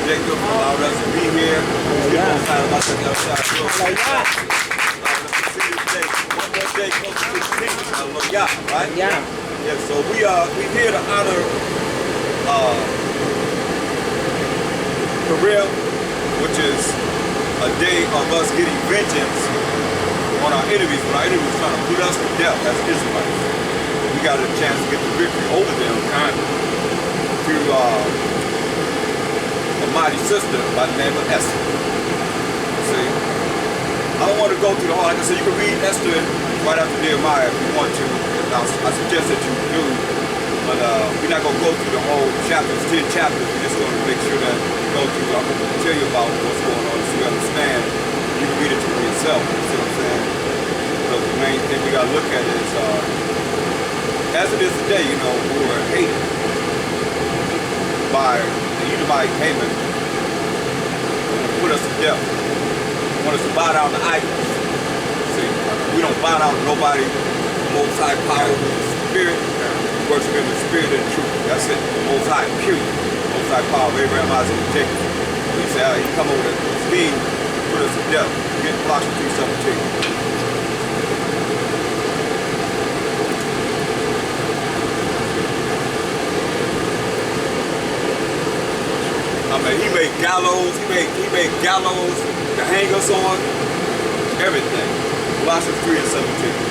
Jacob, for allowing us to be here. One more day close to his kingdom. Hallelujah. Right? Yeah. Yeah, so we here to honor Purim, which is a day of us getting vengeance on our enemies. When our enemies trying to put us to death as Israelites, we got a chance to get the victory over them through a mighty sister by the name of Esther. See, I don't want to go through the whole. Like I said, you can read Esther right after Nehemiah if you want to. I suggest that you do, but we're not going to go through the whole chapters, 10 chapters. We're just going to make sure that we go through. I'm going to tell you about what's going on so you understand. You can read it for yourself. You see what I'm saying? So the main thing we got to look at is, as it is today, you know, we were hated by the Edomite Haman, put us to death. Want us to bow down to idols. See, we don't bow down to nobody. Most High power with the Spirit, worship Him in spirit and truth. That's it. The Most High, period. Most High power of Abraham, Isaac, and Jacob. He said, he come over to scheme, put us to death. Get Colossians 3:17. I mean, he made gallows. He made gallows to hang us on. Everything. Colossians 3:17.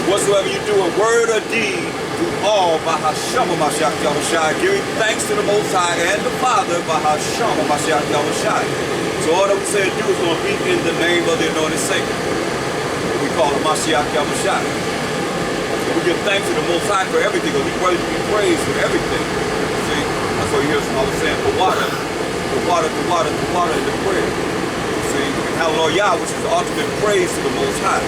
Whatsoever you do in word or deed, do all by Hashem Mashiach Yahushai, giving thanks to the Most High and the Father by Hashem Mashiach Yahushai. So all that we say and do is going to be in the name of the anointed Savior. We call him Mashiach Yahushai. We give thanks to the Most High for everything, because He's worthy to be praised for everything. See, that's what you hear some others saying, the water, in the prayer. See, and hallelujah, which is the ultimate praise to the Most High.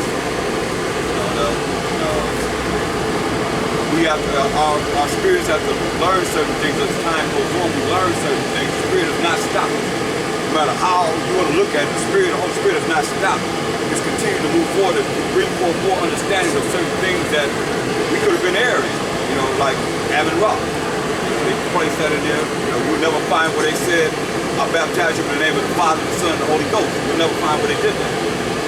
We have to, our spirits have to learn certain things as time goes on. We learn certain things. The Spirit is not stopping. No matter how you want to look at it, the Holy Spirit is not stopping. It's continuing to move forward and bring forth more understanding of certain things that we could have been airing. You know, like Ammon Rock. They placed that in there. You know, you'll never find where they said, I baptize you in the name of the Father, the Son, and the Holy Ghost. You'll never find where they did that.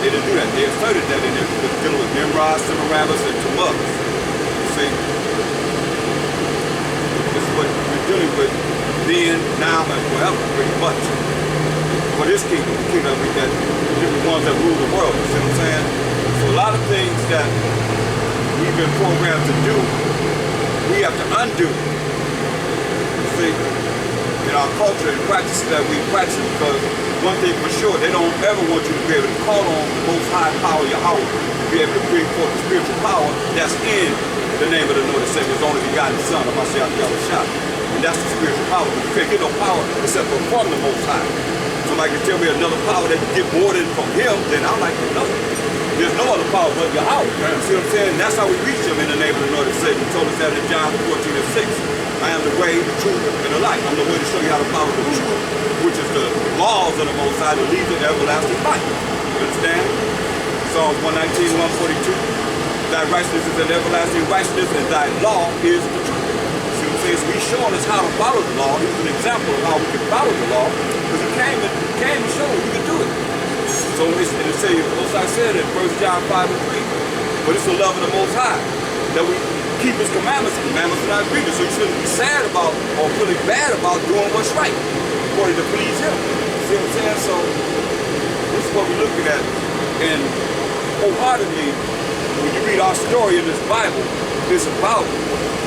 They didn't do that. They inserted that in there because dealing with Nimrod, Semiramis, and two others. You see? This is what we're dealing with then, now, and forever, pretty much. For this kingdom, the kingdom that the ones that rule the world. You see what I'm saying? So a lot of things that we've been programmed to do, we have to undo. You see? In our culture and practices that we practice, because one thing for sure, they don't ever want you to be able to call on the Most High power, Yahweh, to be able to bring forth the spiritual power that's in the name of the Lord and Savior, His only begotten Son, of Mashiach Yahushua. And that's the spiritual power. You can't get no power except from the Most High. Somebody can tell me another power that can get more than from Him, then I'm like, no. There's no other power but Yahweh. You see what I'm saying? And that's how we reach Him in the name of the Lord and Savior. He told us that in John 14:6. I am the way, the truth, and the life. I'm the way to show you how to follow the truth, which is the laws of the Most High to lead to everlasting life. You understand? Psalms 119:142. Thy righteousness is an everlasting righteousness, and thy law is the truth. See what I'm saying? So He's showing us how to follow the law. He's an example of how we can follow the law, because He came and showed us we can do it. So it says, the Most High said in 1 John 5:3, but it's the love of the Most High that we keep His commandments. Commandments are not grievous, so you shouldn't be sad about or feeling bad about doing what's right according to please Him. You see what I'm saying? So this is what we're looking at. And wholeheartedly, when you read our story in this Bible, it's about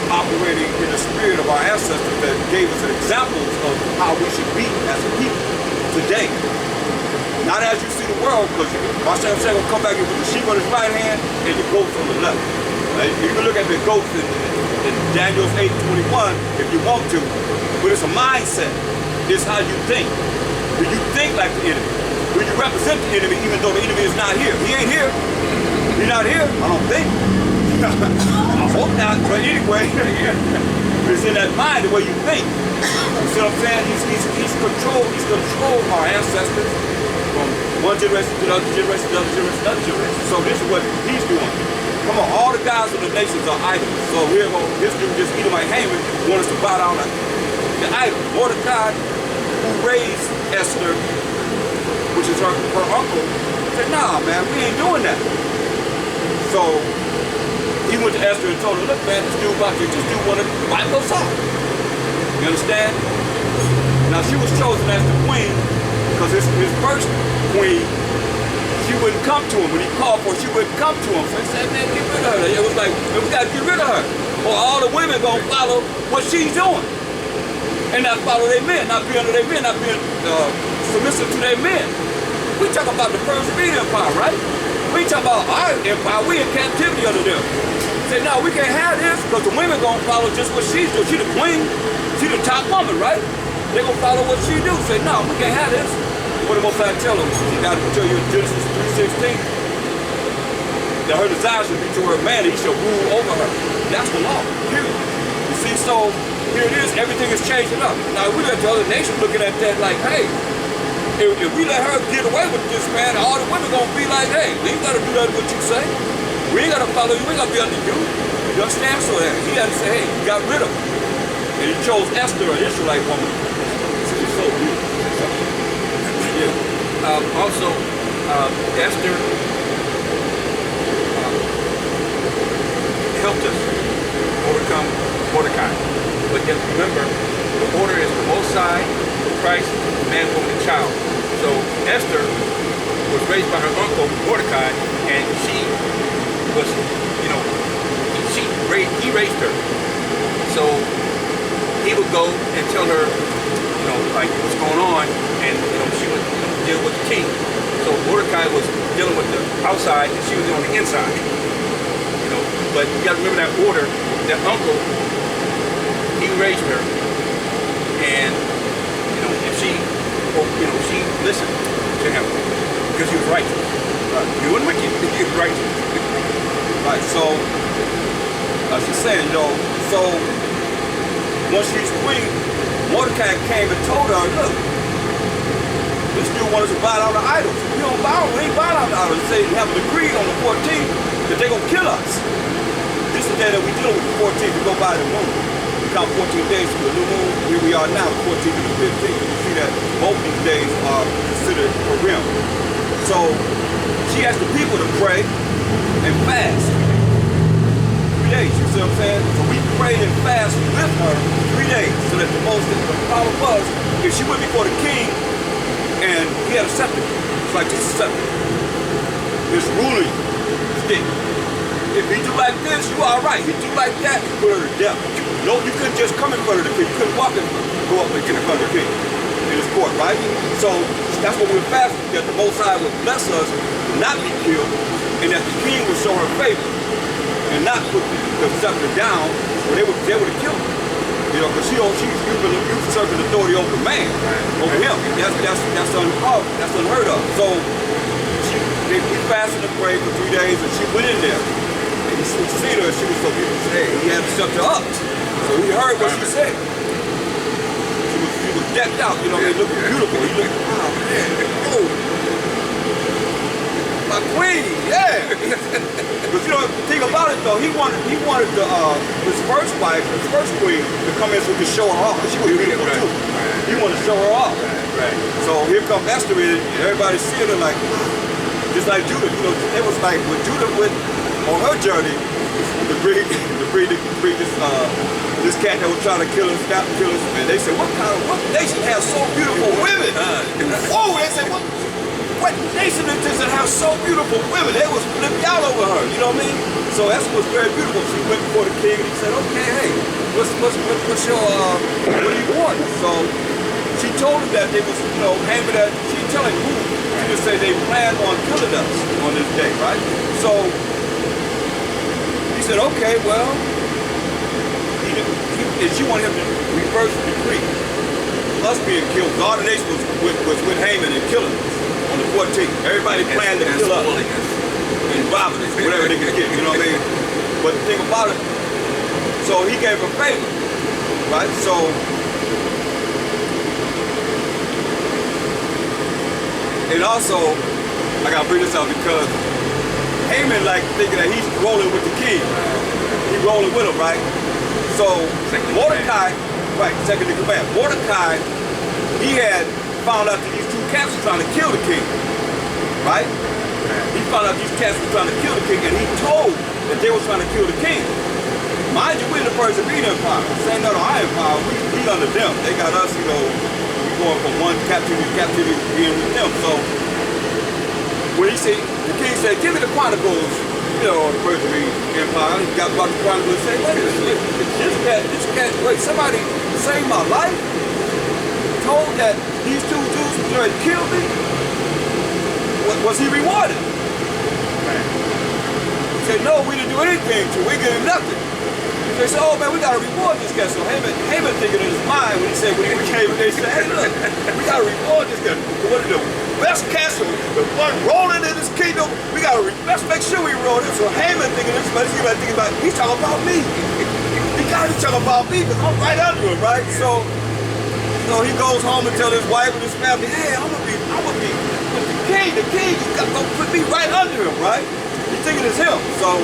operating in the spirit of our ancestors that gave us examples of how we should be as a people today. Not as you see the world, because Hashem will come back and put the sheep on His right hand and the goats on the left. You can look at the goats in Daniel 8:21 if you want to, but it's a mindset. It's how you think. Do you think like the enemy? Do you represent the enemy even though the enemy is not here? He ain't here. He's not here? I don't think. I hope not, but anyway, it's in that mind the way you think. You see what I'm saying? He's controlled our ancestors. from one generation to the other generation, to the other generation, to the other generation. So this is what he's doing. Come on, all the guys in the nations are idols. So here go this dude, this Edomite Haman, want us to bow down to the idol. Mordecai, who raised Esther, which is her uncle, said, nah, man, we ain't doing that. So he went to Esther and told her, look, man, this dude wanted to wipe us off. You understand? Now she was chosen as the queen because his first queen, she wouldn't come to him. When he called for her, she wouldn't come to him. So he said, man, get rid of her. It was like, we got to get rid of her. Or all the women going to follow what she's doing. And not follow their men, not be under their men, not being submissive to their men. We talk about the Persian Empire, right? We talk about our empire, we in captivity under them. Say, no, we can't have this because the women going to follow just what she's doing. She the queen, she the top woman, right? They going to follow what she do. Say, no, we can't have this. What the Most High tell them? He got to tell you in Genesis 3:16 that her desire should be to her man, he shall rule over her. That's the law, period. You see, so here it is, everything is changing up. Now, we got the other nations looking at that like, hey, if we let her get away with this, man, all the women gonna be like, hey, we ain't gotta do that what you say. We ain't gotta follow you, we ain't gotta be under you. You understand? So that he had to say, hey, he got rid of her. And he chose Esther, an Israelite woman. She's so beautiful. Yeah. Also, Esther helped us overcome Mordecai. But just remember, the order is the Most High, Christ, man, woman, and child. So Esther was raised by her uncle Mordecai, and she was, you know, he raised her. So he would go and tell her, you know, like what's going on, and you know, she would deal with the king. So Mordecai was dealing with the outside, and she was on the inside. You know, but you got to remember that order. That uncle, he raised her, and you know, if she, she listened to him because he was righteous. He wasn't wicked. He was righteous. Right. So, as you're saying, so once she's queen, Mordecai came and told her, look, this dude wanted to bow down to idols. We don't bow, we ain't bow down to idols. They have a decree on the 14th that they're gonna kill us. This is the day that we deal with the 14th. We go by the moon. We count 14 days to the new moon. Here we are now, the 14th and the 15th. You see that both these days are considered Purim. So she asked the people to pray and fast. 3 days, you see what I'm saying? So we prayed and fast with her 3 days so that the problem was, if she went before the king and he had a scepter, it's like this is a scepter. This ruling stick. If he do like this, you all right. If he do like that, you put her to death. No, you couldn't just come in front of the king. You couldn't walk in, go up and get in front of the king in his court, right? So that's what we're fasting, that the Most High would bless us to not be killed, and that the king would show her favor and not put the scepter down, or they would have killed her. You know, because she's usurping authority over the man, over him. That's unheard of. So we fasted and prayed for 3 days, and she went in there. And he seen her, she was so beautiful. He had the scepter up. So he heard what she said. She was decked out, you know, they looking beautiful. He looked, wow, man, oh, my queen, yeah. But you know, the thing about it though, he wanted his first wife, his first queen, to come in so he could show her off. She was beautiful too. He wanted to show her off. Right. So here come Esther in, and everybody's seeing her like, wow. Just like Judah, you know, it was like when Judah went on her journey to bring this cat that was trying to kill us, stop and kill us, and they said, what nation has so beautiful women? Oh, they said, what nation does it have so beautiful women? They was flipped out over her, you know what I mean? So Esther was very beautiful. She went before the king and he said, okay, hey, what's your, what do you want? So she told him that they was, you know, Haman that, she didn't tell him who. She just said they planned on killing us on this day, right? So he said, okay, well, she wanted him to reverse the decree. Us being killed. God and nation was with Haman and killing us on the 14th. Everybody planned to kill us and robbing us, whatever they could get, you know what I mean? But the thing about it, so he gave her favor, right? So And also, I gotta bring this up because Haman like thinking that he's rolling with the king. He's rolling with him, right? So Mordecai, right, second in command. Mordecai, he had found out that these two cats were trying to kill the king, right? He found out these cats were trying to kill the king, and he told that they were trying to kill the king. Mind you, we're the Persian Empire. Saying that our empire, we under them. They got us, we going from one captivity to captivity, being with them. So when he said, the king said, give me the chronicles, the Persian Empire. He got about the chronicles and said, wait a minute, this cat, wait, somebody saved my life? Told that these two Jews were going to kill me? Was he rewarded? He said, no, we didn't do anything to him. We gave him nothing. They said, oh man, we got to reward this guy. So Haman thinking in his mind when he said, when he came, they said, hey look, we got to reward this guy. One of the best cats, the one rolling in this kingdom, let's make sure we reward him. So Haman thinking this, but he's thinking about, he's talking about me. He got to be talking about me because I'm right under him, right? So he goes home and tells his wife and his family, hey, I'm gonna be with the king. The king, you got to put me right under him, right? He's thinking it's him. So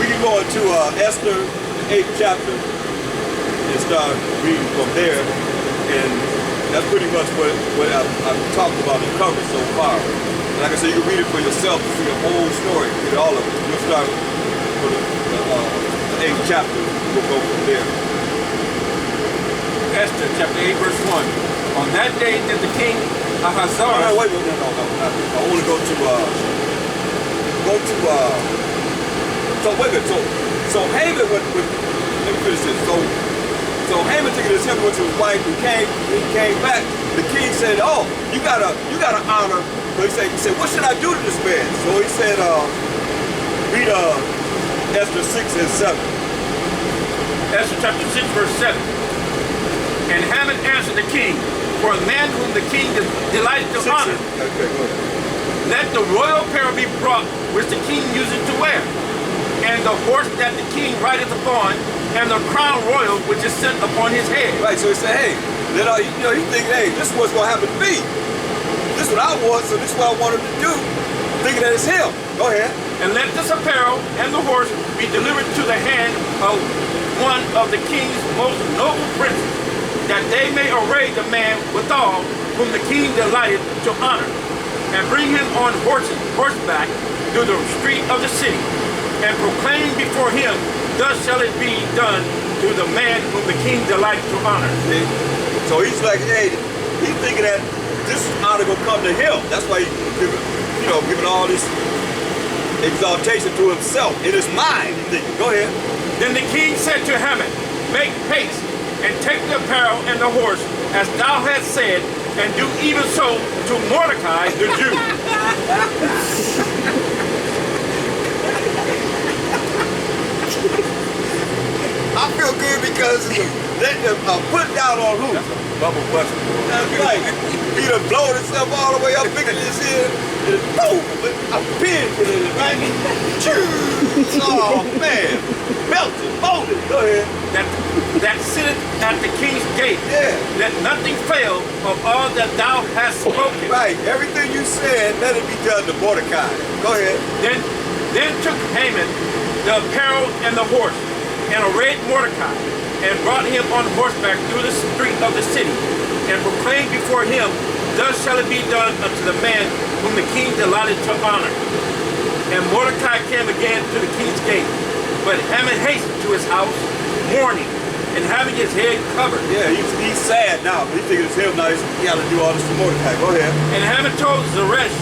we can go into Esther, the 8th chapter, and start reading from there. And that's pretty much what I've talked about and covered so far. And like I said, you can read it for yourself to see the whole story, get all of it. We'll start with the 8th chapter. We'll go from there. Esther, chapter 8, verse 1. On that day that the king Ahasuerus... No, wait, no. I want to go to... So wait a minute, so Haman went with, let me finish this. So Haman took his him went to his wife and he came back. The king said, oh, you gotta honor. But he said, what should I do to this man? So he said, read Esther 6 and 7. Esther chapter 6, verse 7. And Haman answered the king, for a man whom the king delighted to honor. Okay, go ahead. Let the royal apparel be brought, which the king uses to wear, and the horse that the king rideth upon, and the crown royal which is set upon his head. Right, so he said, hey, he thinking, hey, this is what's going to happen to me. This is what I want, so this is what I want him to do. Thinking that it's him. Go ahead. And let this apparel and the horse be delivered to the hand of one of the king's most noble princes, that they may array the man withal, whom the king delighted to honor, and bring him on horseback through the street of the city, and proclaim before him, thus shall it be done to the man whom the king delights to honor. See? So he's like, hey, he's thinking that this honor gonna come to him. That's why he's giving all this exaltation to himself in his mind. He's thinking, go ahead. Then the king said to Haman, make haste and take the apparel and the horse, as thou hast said, and do even so to Mordecai the Jew. I feel good because let them put down on who? That's a bubble buster. That's right. He done blowing himself all the way up, picking this here, and boom, a pin in it, right? Oh man, melted, molded. Go ahead. That sitteth at the king's gate. Yeah. Let nothing fail of all that thou hast spoken. Right. Everything you said, let it be done to Mordecai. Go ahead. Then took Haman the apparel and the horse, and arrayed Mordecai, and brought him on horseback through the street of the city, and proclaimed before him, thus shall it be done unto the man whom the king delighted to honor. And Mordecai came again to the king's gate, but Haman hastened to his house, mourning, and having his head covered. Yeah, he's sad now. He's thinking it's him now. He got to do all this to Mordecai. Go ahead. And Haman told Zeresh,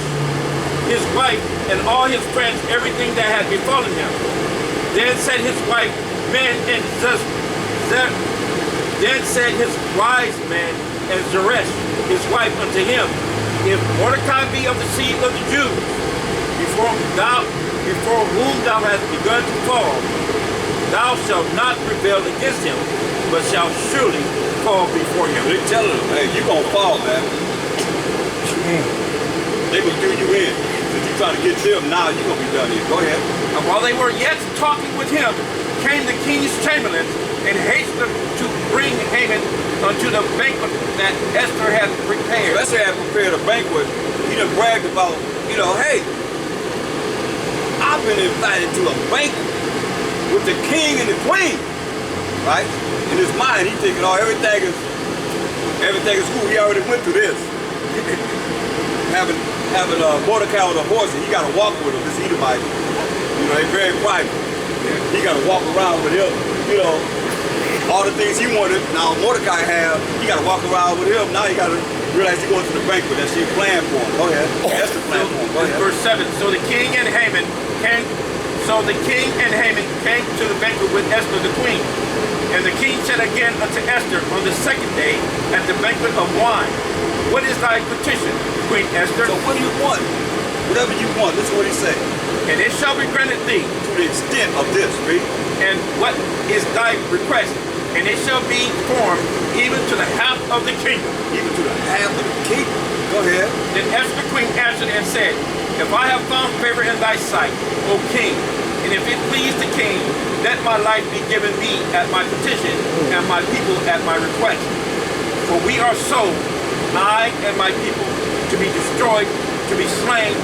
his wife, and all his friends everything that had befallen him. Then said his wife, Then said his wise man and Zeresh, his wife, unto him, if Mordecai be of the seed of the Jews, before whom thou hast begun to fall, thou shalt not prevail against him, but shalt surely fall before him. They're telling him, hey, you're going to fall, man. They will do you in. If you're trying to get them, now you're going to be done here. Go ahead. And while they were yet talking with him, came the king's chamberlains and hastened to bring Haman unto the banquet that Esther had prepared. So Esther had prepared a banquet. He done bragged about, you know, hey, I've been invited to a banquet with the king and the queen, right? In his mind, he thinking, oh, everything is cool. He already went through this. having Mordecai on a horse, and he got to walk with him. This Edomite, you know, they're very private. He got to walk around with him, you know, all the things he wanted. Now Mordecai he got to walk around with him. Now he got to realize he's going to the banquet that she planned for him. Go ahead. That's the plan for him. Go ahead. Verse 7. So the king and Haman came to the banquet with Esther the queen. And the king said again unto Esther on the second day at the banquet of wine, what is thy petition, Queen Esther? So what do you want? Whatever you want. This is what he said. And it shall be granted thee. To the extent of this, read. And what is thy request? And it shall be formed even to the half of the kingdom. Even to the half of the kingdom. Go ahead. Then Esther the queen answered and said, if I have found favor in thy sight, O king, and if it please the king, let my life be given thee at my petition, and my people at my request. For we are sold, I and my people, to be destroyed, to be slain,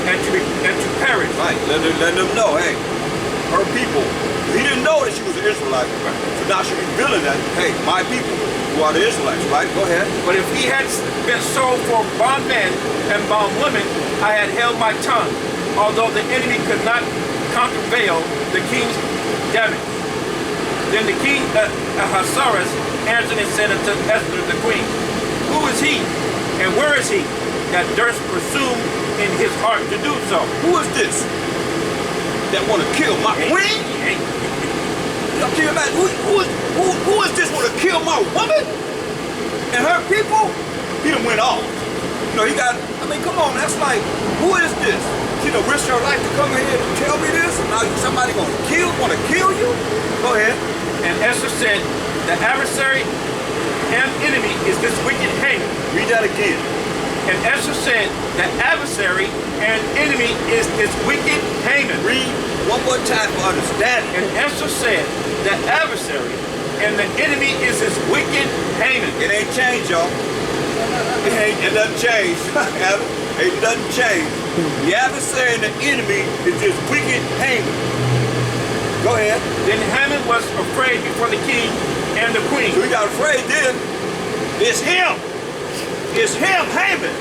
and to perish. Right. Let them know, hey, her people. He didn't know that she was an Israelite. So now she's revealing that, hey, my people who are the Israelites, right? Go ahead. But if he had been sold for bondmen and bondwomen, I had held my tongue, although the enemy could not countervail the king's damage. Then the king Ahasuerus answered and said unto Esther the queen, who is he, and where is he, that durst presume in his heart to do so? Who is this that want to kill my queen? Can you imagine? Who is this want to kill my woman and her people? He done went off. You know, he got, I mean, come on, that's like, who is this? You know, risk your life to come here and tell me this? Now somebody want to kill you? Go ahead. And Esther said, the adversary and enemy is this wicked Haman. Read that again. And Esther said, the adversary and enemy is this wicked Haman. Read one more time for understanding. And Esther said, the adversary and the enemy is this wicked Haman. It ain't changed, y'all. It doesn't change. It doesn't change. The adversary and the enemy is this wicked Haman. Go ahead. Then Haman was afraid before the king and the queen. So he got afraid then. It's him. It's him, Haman.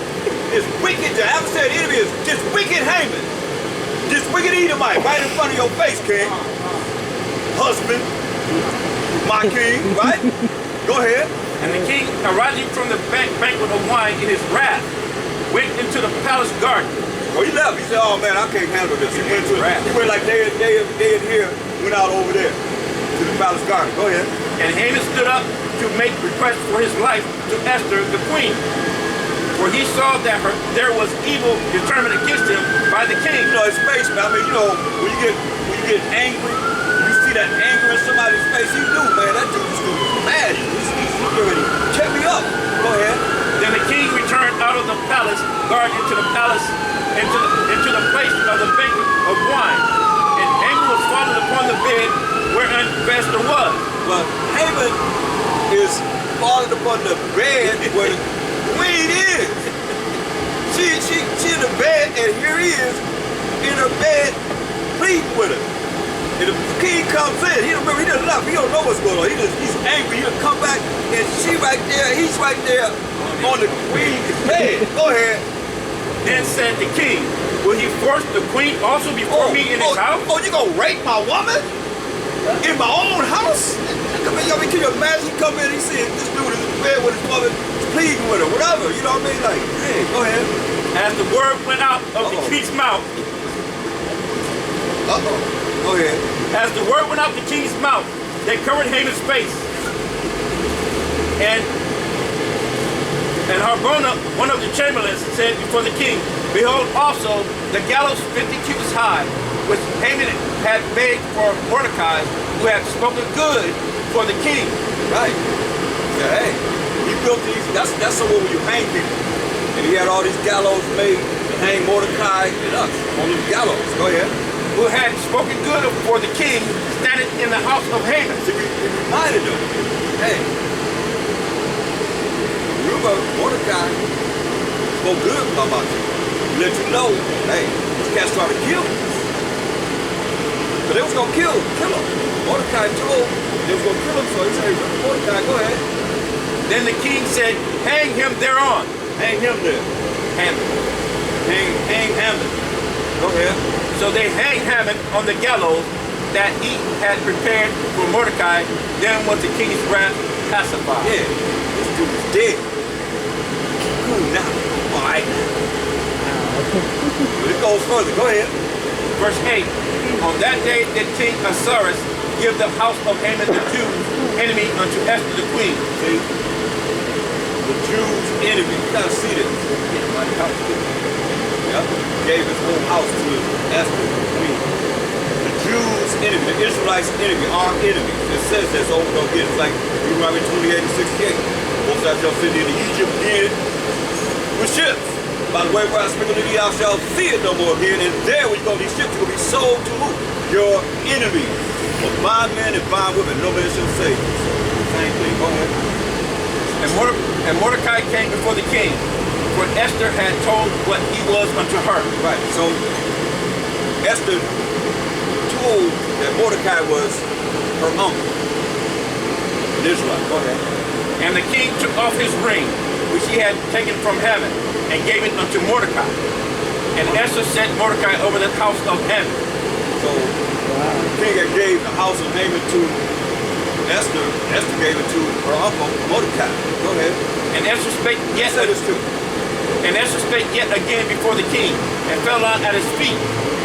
It's wicked. The adversary and the enemy is this wicked Haman. This wicked Edomite right in front of your face, king. Husband. My king, right? Go ahead. And the king, arising from the banquet of wine in his wrath, went into the palace garden. Oh, he left. He said, oh man, I can't handle this. He went like they in here, went out over there to the palace garden. Go ahead. And Haman stood up to make request for his life to Esther the queen. For he saw that there was evil determined against him by the king. You know, his face, man. I mean, you know, when you get angry, you see that anger in somebody's face, you knew, man, that dude's mad. He's ready to check me up. Go ahead. Then the king returned out of the palace guard into the palace, into the place of the banquet of wine. And Haman was fallen upon the bed wherein Esther was. But Haman is falling upon the bed where the queen is. She in the bed, and here he is in her bed pleading with her. And the king comes in. He doesn't love. He don't know what's going on. He's angry. He'll come back, and she right there. He's right there on the queen's bed. Go ahead. Then said the king, will he force the queen also before me in his house? Oh, you gonna rape my woman? In my own house? I mean, can you imagine? He come in, he see this dude is in bed with his mother, pleading with her, whatever. You know what I mean? Like, hey, go ahead. As the word went out of the king's mouth. Go ahead. As the word went out the king's mouth, they covered Haman's face. And Harbona, one of the chamberlains, said before the king, behold also the gallows 50 cubits high, which Haman had made for Mordecai, who had spoken good for the king. Right. Yeah, hey, he built these, that's somewhere where you hang people. And he had all these gallows made to hang Mordecai and us on these gallows. Go ahead. who had spoken good for the king, standing in the house of Haman. See, we reminded them, hey, remember Mordecai spoke good about you. Let you know, hey, these cats trying to kill you. But they was going to kill him. Mordecai told they was going to kill him, so he said, hey, Mordecai, go ahead. Then the king said, hang him thereon. Hang him there. Hang Haman. Go ahead. So they hanged Haman on the gallows that he had prepared for Mordecai. Then was the king's wrath pacified. Yeah, this dude is dead. Cool now. All right. But it goes further. Go ahead. Verse 8. On that day did King Ahasuerus give the house of Haman the Jews' enemy unto Esther the queen. See? The Jews' enemy. You gotta see this. Yep. Gave his whole house to Esther the queen. The Jews' enemy, the Israelites' enemy, our enemy. It says this over and over again. It's like Deuteronomy 28 and 68. Most of shall send into Egypt again with ships. By the way, where I speak unto thee, thou shalt see it no more again. And there when you go to these ships, you're going to be sold to who? Your enemies. For bondmen and bondwomen, no man shall save you. Same thing. Go ahead. And Mordecai came before the king, for Esther had told what he was unto her. Right. So Esther told that Mordecai was her uncle in Israel. Go ahead. And the king took off his ring, which he had taken from heaven, and gave it unto Mordecai. And Esther set Mordecai over the house of Haman. So the king that gave the house of Haman to Esther, Esther gave it to her uncle Mordecai. Go ahead. And Esther spake yet And Esther spake yet again before the king, and fell down at his feet,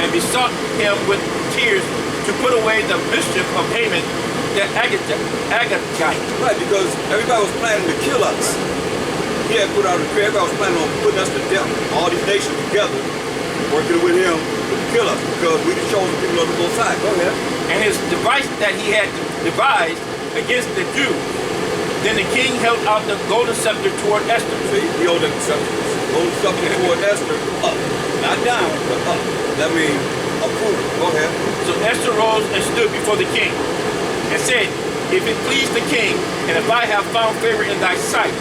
and besought him with tears to put away the mischief of Haman the Agagite. Right, because everybody was planning to kill us. He had put out a decree. Everybody was planning on putting us to death. All these nations together, working with him to kill us, because we the chosen people of the Most High. Go ahead. And his device that he had devised against the Jews. Then the king held out the golden scepter toward Esther. See, he held the scepter. Golden scepter toward Esther, up. Not down, but up. That means approval. Go ahead. So Esther rose and stood before the king, and said, if it please the king, and if I have found favor in thy sight,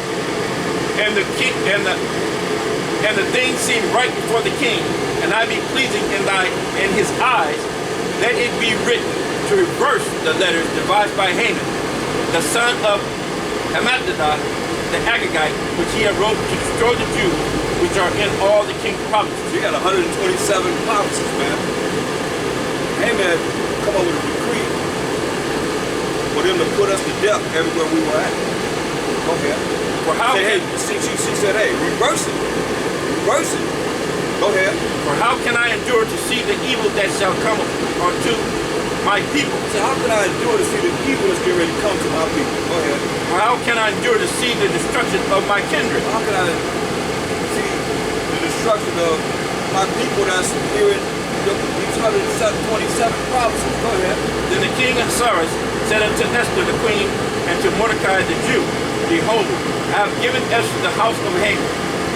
and the king and the thing seem right before the king, and I be pleasing in his eyes, let it be written to reverse the letters devised by Haman, the son of Hammedatha, the Agagite, which he had wrote to destroy the Jews, which are in all the king's provinces. You got 127 provinces, man. Haman come up with a decree for them to put us to death everywhere we were at. Go ahead. For how she said, hey, reverse it. Reverse it. Go ahead. For how can I endure to see the evil that shall come unto my people? So how can I endure to see the evil that's getting ready to come to my people? Go ahead. For how can I endure to see the destruction of my kindred? How can I see the destruction of my people that's here in these 127 provinces? Go ahead. Then the king Ahasuerus said unto Esther the queen, and to Mordecai the Jew, behold, I have given Esther the house of Haman,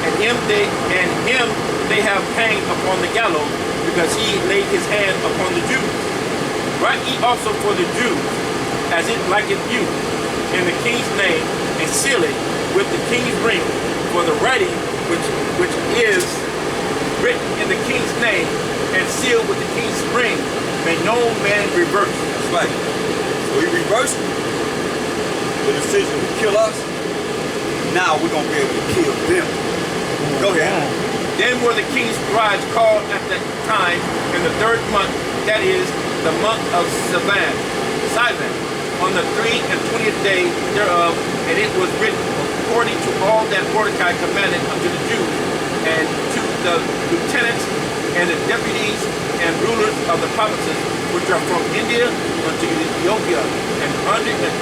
and him they have hanged upon the gallows, because he laid his hand upon the Jews. Write ye also for the Jews, as it liketh you, in the king's name, and seal it with the king's ring, for the writing which is written in the king's name, and sealed with the king's ring, may no man reverse. That's right. So he reversed the decision to kill us. Now we're going to be able to kill them. Go ahead. Then were the king's scribes called at that time in the 3rd month, that is, the month of Sivan, on the 23rd day thereof, and it was written according to all that Mordecai commanded unto the Jews, and to the lieutenants and the deputies and rulers of the provinces which are from India unto Ethiopia, and 127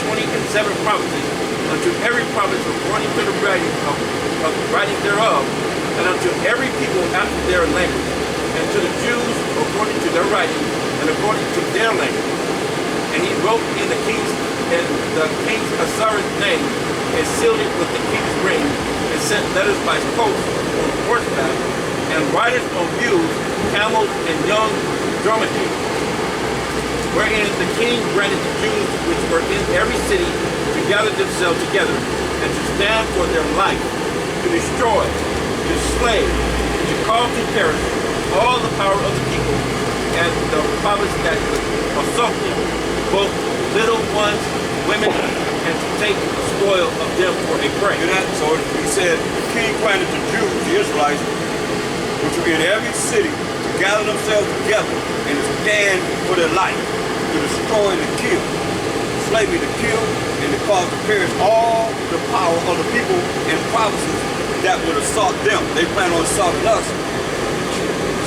provinces, unto every province according to the writing of writing thereof, and unto every people after their language, and to the Jews according to their writing, and according to their language. And he wrote in the king's Ahasuerus' name, and sealed it with the king's ring, and sent letters by post on horseback, and riders on mules, camels, and young Dormity, wherein the king granted the Jews which were in every city to gather themselves together and to stand for their life, to destroy, to slay, to cause to perish all the power of the people and the province that would assault them, both little ones, women, and to take the spoil of them for a prey. You know that? So he said, the king granted the Jews, the Israelites, which were in every city, to gather themselves together and to stand for their life, to destroy and to kill, slay me, to kill, and to cause to perish all the power of the people and provinces that would assault them. They plan on assaulting us.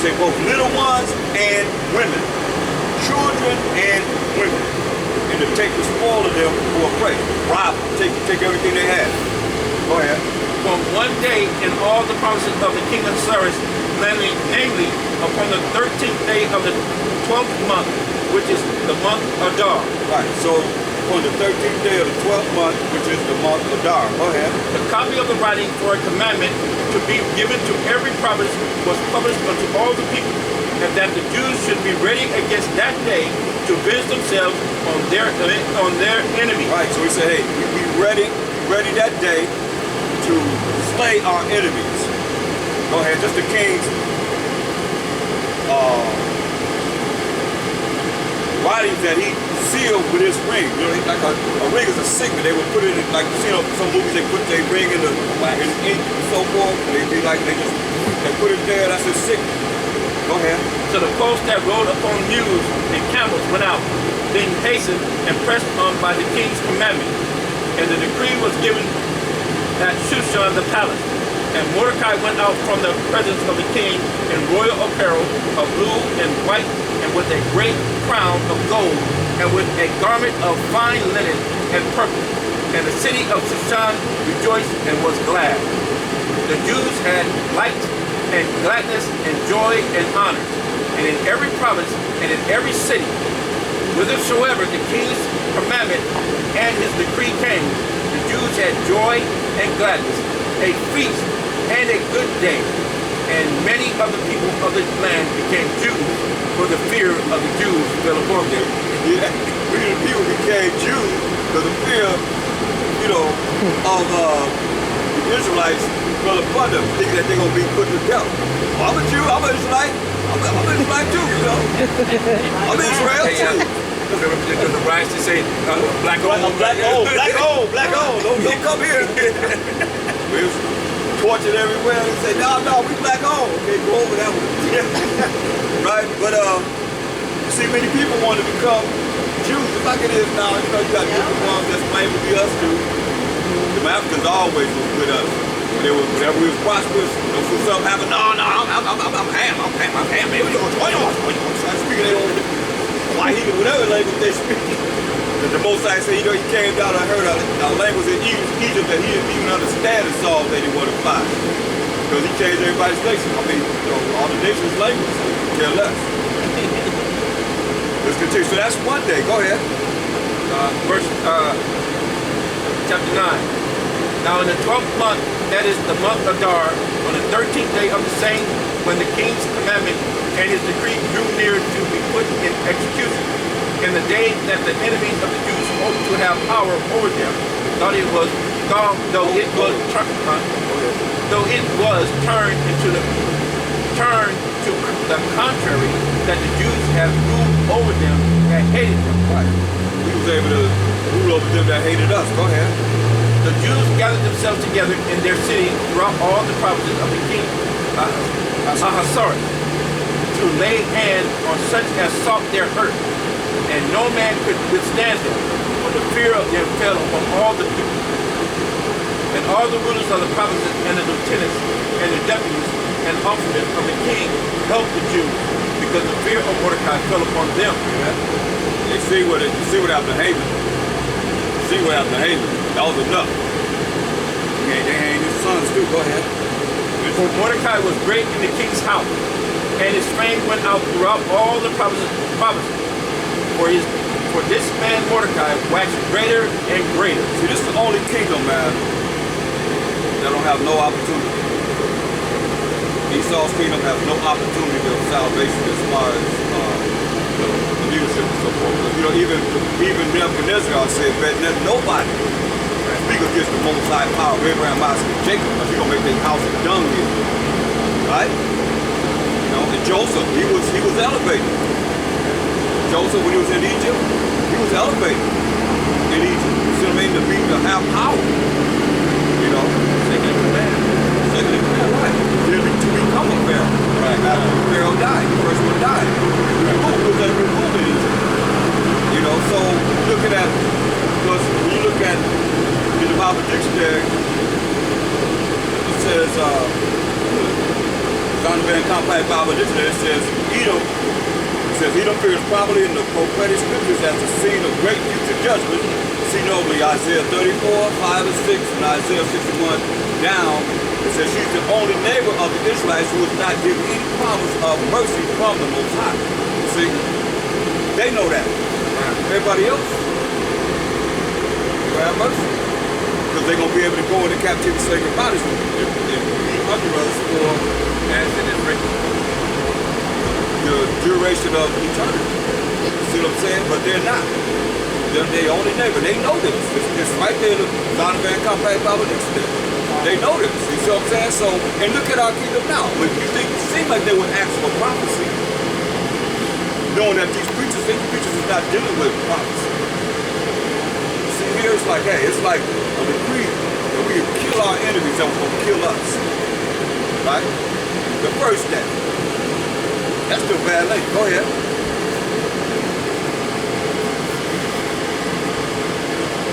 Say both little ones and women, children and women, and to take the spoil of them for a prey. Rob them, take everything they had. Go ahead. From one day in all the provinces of the king of Cyrus, namely upon the 13th day of the 12th month, which is the month Adar. Right, so on the 13th day of the 12th month, which is the month Adar. Go ahead. The copy of the writing for a commandment to be given to every province was published unto all the people, and that the Jews should be ready against that day to avenge themselves on their enemies. Right, so we say, hey, we ready that day to slay our enemies. Go ahead, just the king's writings that he sealed with his ring. You know, like a ring is a signet. They would put it in, like, you know, some movies they put their ring in the ink and so forth. They'd be like, they put it there, that's his signet. Go ahead. So the post that rode upon mules and camels went out, being hastened and pressed on by the king's commandment. And the decree was given at Shushan the palace. And Mordecai went out from the presence of the king in royal apparel of blue and white, and with a great crown of gold, and with a garment of fine linen and purple. And the city of Shushan rejoiced and was glad. The Jews had light and gladness and joy and honor. And in every province and in every city, whithersoever the king's commandment and his decree came, the Jews had joy and gladness, a feast and a good day. And many of the people of the land became Jews, for the fear of the Jews fell upon them. Yeah, people became Jews because the fear, you know, of the Israelites fell upon them, thinking that they're going to be put to death. Well, I'm a Jew, I'm an Israelite, I'm an Israelite too, you know. I'm Israel too. There's a rise to say, black owned. Black owned. Don't come here. We was tortured everywhere. They say, no, we black owned. Okay, go over that one. Right? But you see, many people want to become Jews, just like it is now. You know, you got different ones that's claiming to be us too. The Africans always was with us. Whenever we was prosperous, when something happened, no, I'm ham. Maybe you're going to start speaking their own Swahili, whatever language they speak. The Most High said, you know, he came down and heard a language in Egypt that he didn't even understand in Psalm 81:5. Because he changed everybody's nation. I mean, you know, all the nations' language, care less. Let's continue. So that's one day. Go ahead. Chapter 9. Now in the 12th month, that is the month Adar, on the 13th day of the same, when the king's commandment and his decree drew near to be put in execution, in the day that the enemies of the Jews hoped to have power over them, though it was turned to the contrary, that the Jews had ruled over them that hated them. Right. We was able to rule over them that hated us. Go ahead. The Jews gathered themselves together in their cities throughout all the provinces of the king Ahasuerus, to lay hands on such as sought their hurt, and no man could withstand them, for the fear of them fell upon all the people. And all the rulers of the provinces and the lieutenants and the deputies and officers of the king helped the Jews, because the fear of Mordecai fell upon them. You see what happened to Haman. You see what happened to Haman. That was enough. Okay, they hanged his sons too. Go ahead. For Mordecai was great in the king's house, and his fame went out throughout all the provinces. For this man Mordecai waxed greater and greater. See, this is the only kingdom, man, that don't have no opportunity. Esau's kingdom has no opportunity of salvation as far as leadership and so forth. You know, even Nebuchadnezzar said, "Bet nobody speak against the Most High power of Abraham, Isaac, and Jacob, because he's gonna make their house a dunghill." Right? You know, and Joseph, he was elevated. Joseph, when he was in Egypt, he was elevated in Egypt. You see what I mean? To have power. You know, second in command, right? To become a pharaoh. Right. After Pharaoh died, the first one died. Who was that removed in Egypt? You know, so looking at, because when you look at in the Bible dictionary, it says, John Van Compact Bible dictionary, it says Edom. It says Edom appears probably in the prophetic scriptures as the scene of great future judgment. See notably Isaiah 34, 5 and 6, and Isaiah 61 down. It says she's the only neighbor of the Israelites who was not given any promise of mercy from the Most High. See? They know that. Everybody else will have mercy. Because they're going to be able to go into captivity, slavery, bodies if be under us for, as it is written, the duration of eternity. See what I'm saying? But they're not. They're their only neighbor. They know this. It's right there in the John Van Compact Bible Dictionary. They know this. You see what I'm saying? So, and look at our kingdom now. But you think it seems like they would ask for prophecy, knowing that these preachers is not dealing with prophecy. See, here it's like, hey, it's like a decree that we can kill our enemies that will kill us. Right? The first day. That's still bad late. Go ahead.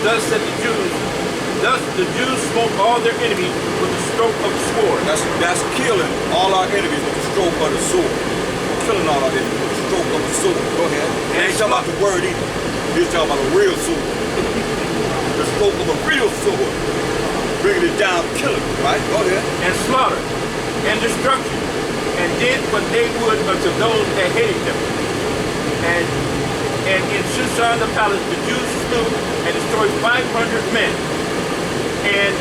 Thus the Jews smote all their enemies with the stroke of the sword. That's killing all our enemies with the stroke of the sword. We're killing all our enemies with the stroke of the sword. Go ahead. And ain't talking about the word either. He's talking about a real sword. The stroke of a real sword. Bringing it down, killing it, right? Go ahead. And slaughter and destruction. And did what they would unto those that hated them. And in Shushan the palace, the Jews slew and destroyed 500 men. And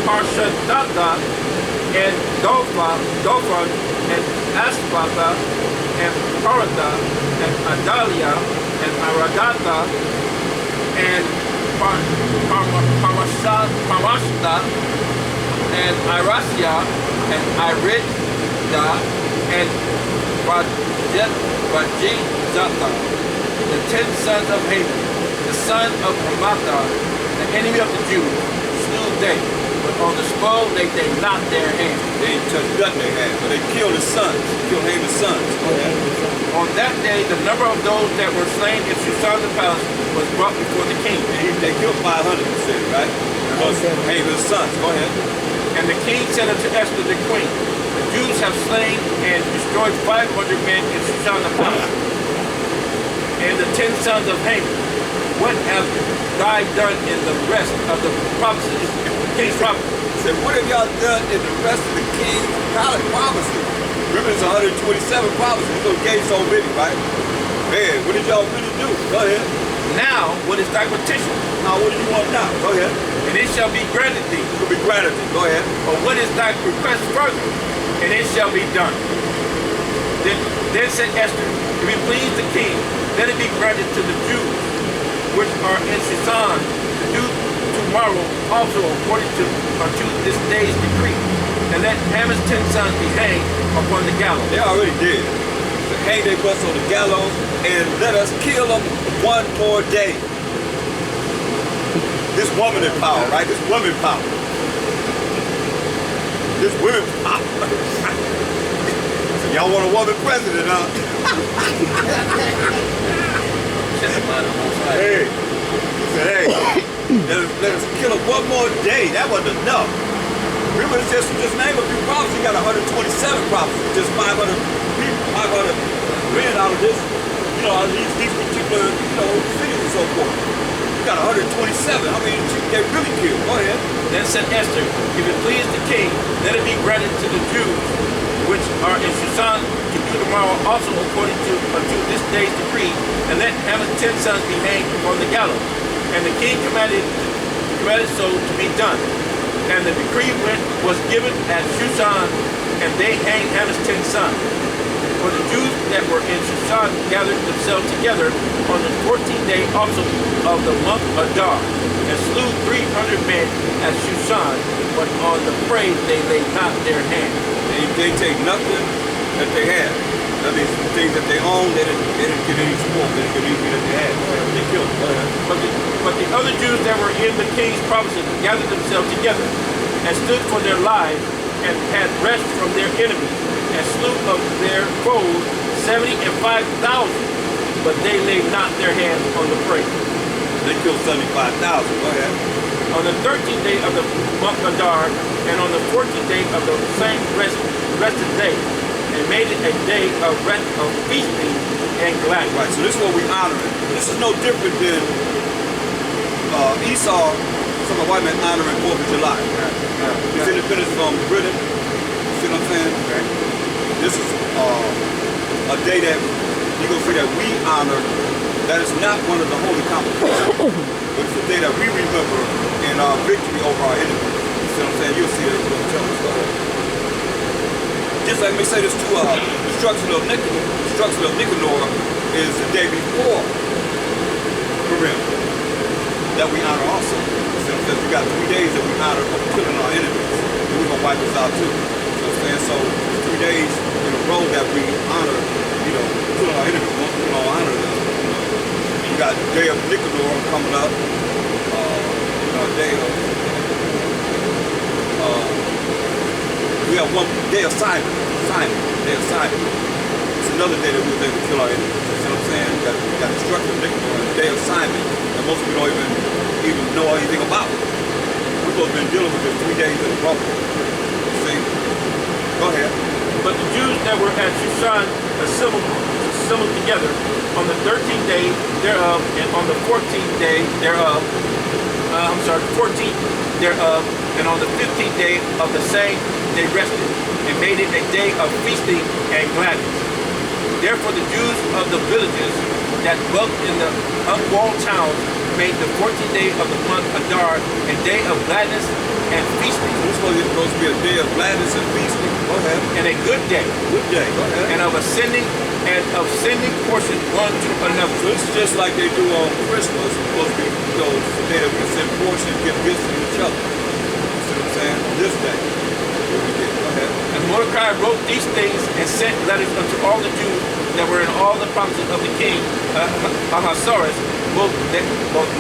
Parshadatha and Dophon and Aspatha and Paratha and Adalia and Aradatha and Parmashta and Irasia and Irida and Vajizatha, the 10 sons of Haman, the son of Hamatha, the enemy of the Jews, slew they, but on the spoil they not their hand. They ain't touched nothing they had, but they killed his sons, killed Haman's sons. On that day, the number of those that were slain in Shushan the palace was brought before the king. They killed 500, you said, right? Because Haman's sons. Go ahead. And the king said unto Esther the queen, the Jews have slain and destroyed 500 men in Shushan the palace, and the 10 sons of Haman. What have I done in the rest of the provinces, king's provinces? He said, what have y'all done in the rest of the king's palace provinces? Remember, it's 127 provinces, so he gave so many, right? Man, what did y'all really do? Go ahead. Now, what is thy petition? Now, what do you want now? Go ahead. And it shall be granted thee. It will be granted thee. Go ahead. Or what is thy request further? And it shall be done. Then said Esther, if it please the king, let it be granted to the Jews which are in Shushan to do tomorrow also according to unto this day's decree. And let Haman's 10 sons be hanged upon the gallows. They already did. So hang their butts on the gallows and let us kill them one more day. This woman in power, right? This woman power. This women power. So y'all want a woman president, huh? Hey, he said, hey, let us kill them one more day. That wasn't enough. Remember, it's just name a few prophets. You got 127 prophets. Just 500 people, 500 men out of this, you know, out of these particular, you know, cities and so forth. You got 127. I mean, they really killed. Go ahead. Then said Esther, if it please the king, let it be granted to the Jews which are in Shushan to do tomorrow also according to unto this day's decree, and let Haman's 10 sons be hanged upon the gallows. And the king commanded so to be done. And the decree was given at Shushan, and they hanged Haman's 10 sons. For the Jews that were in Shushan gathered themselves together on the 14th day also of the month Adar, and slew 300 men at Shushan, but on the prey they laid not their hand. They take nothing that they had. That means things that they own, they didn't get any support, they didn't get anything that they had. They killed them. But the other Jews that were in the king's provinces gathered themselves together, and stood for their lives, and had rest from their enemies, and slew of their foes 75,000, but they laid not their hands on the prey. They killed 75,000. Go ahead. On the 13th day of the month Adar, and on the 14th day of the same rested day, and made it a day of rest, of feasting and gladness. Right, so this is what we honor it. This is no different than Esau, some of the white men honoring 4th of July. It's independence from Britain. You see what I'm saying? Okay. This is a day that you're going to see that we honor. That is not one of the holy convocations, but it's a day that we remember in our victory over our enemies. You see what I'm saying? You'll see that it's going to tell us. Go ahead. Just like me say this too, the destruction of Nicanor is the day before Purim that we honor also. Because we got 3 days that we honor of killing our enemies. And we're going to wipe this out too. You know what I'm saying? So 3 days in a row that we honor, killing our enemies. We're going to honor them. We got the day of Nicanor coming up. Day of we have one day of Simon. Day of Simon. It's another day that we was able to kill our enemies. You know what I'm saying? We got destruction of Nicanor and the day of Simon. And most people don't even know anything about it. We're supposed to be dealing with this 3 days in a row. See? Go ahead. But the Jews that were at Shushan assembled together on the 13th day thereof, and on the 14th day thereof, 14th thereof, and on the 15th day of the same they rested, and made it a day of feasting and gladness. Therefore the Jews of the villages that dwelt in the unwalled towns made the 14th day of the month Adar a day of gladness and feasting. This is supposed to be a day of gladness and feasting. Go ahead. And a good day. Good day. Go ahead. And of sending portions one to another. So it's just like they do on Christmas. It's supposed to be the day that we send portions, give gifts to each other. You see what I'm saying? On this day. What we did. Go ahead. And Mordecai wrote these things and sent letters unto all the Jews that were in all the provinces of the king Ahasuerus, both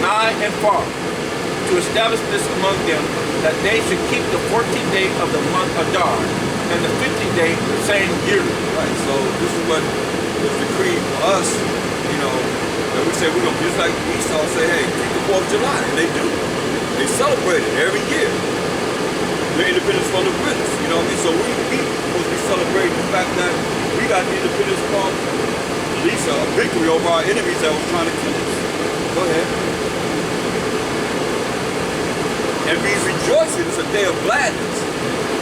nigh and far, to establish this among them, that they should keep the 14th day of the month Adar, and the 15th day the same yearly. Right, so this is what was decreed for us, that we say we're going to, just like Esau say, hey, keep the 4th of July, and they do. They celebrate it every year. The independence from the British, you know what I mean? So we supposed to be celebrating the fact that we got the independence from at least a victory over our enemies that was trying to kill us. Go ahead. And we rejoicing. It's a day of gladness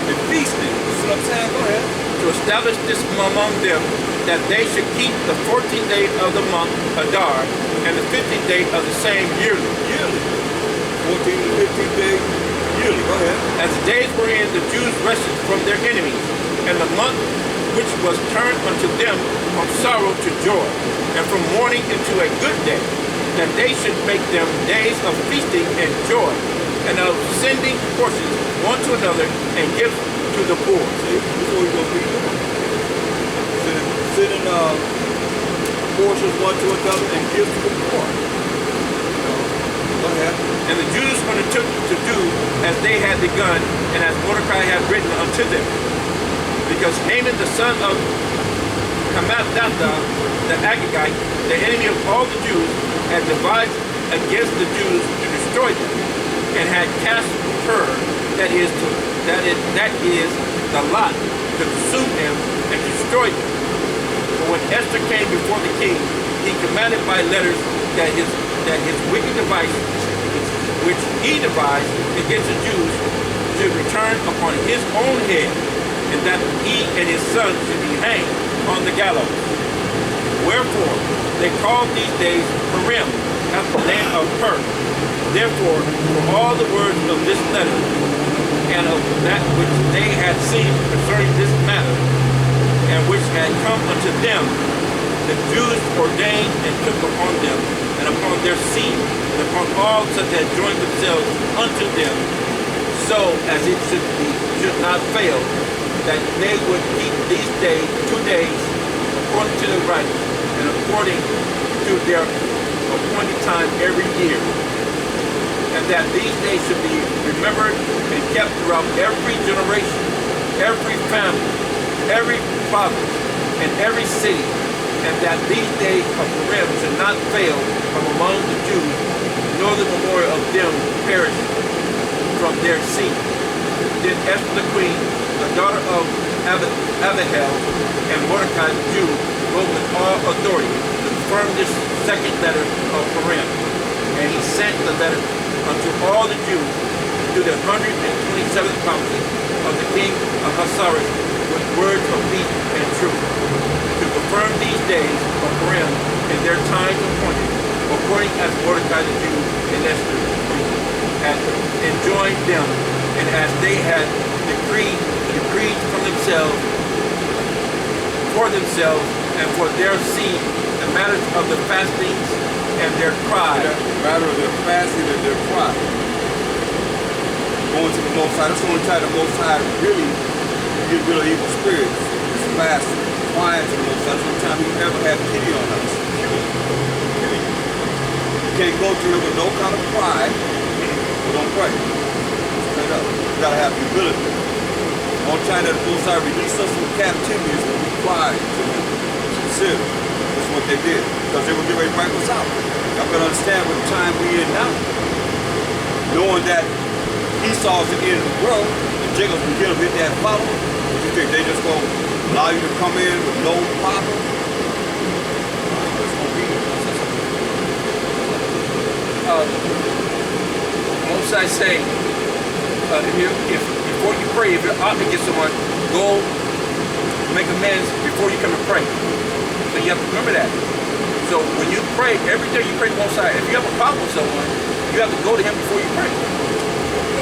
and feasting. You see what I'm saying? Go ahead. To establish this among them, that they should keep the 14th day of the month Adar, and the 15th day of the same yearly. Yearly. 14th to 15th day yearly. Go ahead. As the days wherein the Jews rested from their enemies, and the month which was turned unto them from sorrow to joy, and from mourning into a good day, that they should make them days of feasting and joy, and of sending portions one to another, and gifts to the poor. See, this is what we're going to be doing. Sending portions one to another and gifts to the poor. Go ahead. And the Jews undertook to do as they had begun, and as Mordecai had written unto them. Because Haman the son of Hammedatha the Agagite, the enemy of all the Jews, had devised against the Jews to destroy them, and had cast her, that is the lot, to pursue them and destroy them. But when Esther came before the king, he commanded by letters that his wicked device, which he devised against the Jews, should return upon his own head, and that he and his sons should be hanged on the gallows. Wherefore they called these days Purim, after the land of Pur. Therefore, for all the words of this letter, and of that which they had seen concerning this matter, and which had come unto them, the Jews ordained and took upon them, and upon their seed, and upon all such as joined themselves unto them, so as it should not fail, that they would keep these days, 2 days, according to the right, and according to their appointed time every year, and that these days should be remembered and kept throughout every generation, every family, every province, and every city, and that these days of Purim should not fail from among the Jews, nor the memorial of them perish from their seed. Then Esther the queen, the daughter of Abihail, and Mordecai the Jew, wrote with all authority to confirm this second letter of Purim. And he sent the letter unto all the Jews to the 127th provinces of the king of Ahasuerus with words of peace and truth, to confirm these days of Purim in their times appointed, according as Mordecai the Jew and Esther had enjoined them, and as they had decreed from themselves, for themselves, and for their seed, the matters of the fastings and their cry. The matter of their fasting and their cry. Going to the Most High. That's the only time the Most High really get rid of evil spirits. It's fasting, crying to the Most High. That's the only time He ever had pity on us. Period. You can't go to Him with no kind of pride, but don't pray. Straight up. You gotta have humility. The only time that the Most High released us from captivity is when we cried to Him. Sincerely. That's what they did. Because they were getting ready to wipe us out. Y'all better understand what time we in now. Knowing that Esau's the end of the world, and Jacob's gonna get him hit that follow. What you think? They just gonna allow you to come in with no problem? It's gonna be. Most I say, if before you pray, if you're out against someone, go make amends before you come and pray. So you have to remember that. So when you pray, every day you pray to Most High. If you have a problem with someone, you have to go to Him before you pray.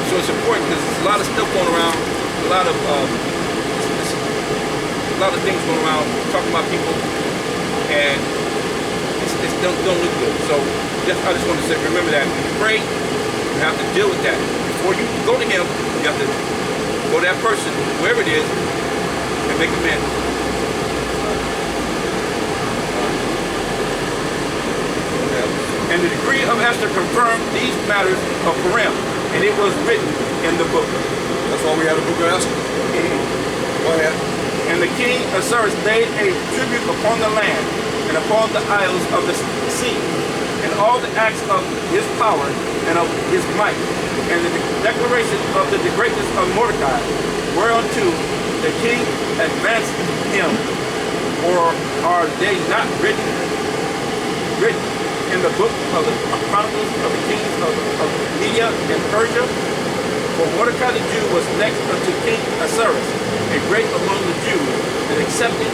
So it's important because there's a lot of stuff going around, a lot of things going around, talking about people, and it don't look good. So I just want to say, remember that when you pray, you have to deal with that. Before you go to Him, you have to go to that person, whoever it is, and make amends. And the decree of Esther confirmed these matters of Purim, and it was written in the book. That's why we have the book of Esther. Go ahead. And the king Ahasuerus laid a tribute upon the land and upon the isles of the sea, and all the acts of his power and of his might, and the declaration of the greatness of Mordecai, whereunto the king advanced him. Or are they not written in the book of the Chronicles of the kings of Media and Persia? For Mordecai the Jew was next unto King Ahasuerus, a great among the Jews, and accepted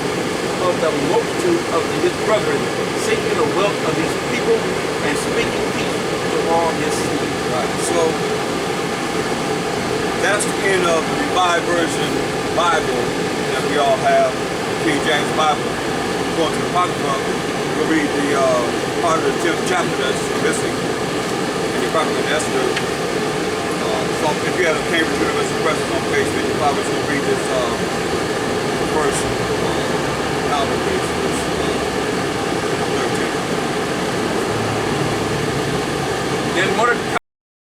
of the multitude of his brethren, seeking the wealth of his people, and speaking peace to all his seed. Right. So that's the end of the Revised Version Bible that we all have, King James Bible. Going to the Apocrypha, we'll read the part of the 10th chapter that's missing in the Apocrypha and Esther. So if you have a Cambridge University Press on page 55, we're going to read this verse, calendar page, verse 13. Then Mordecai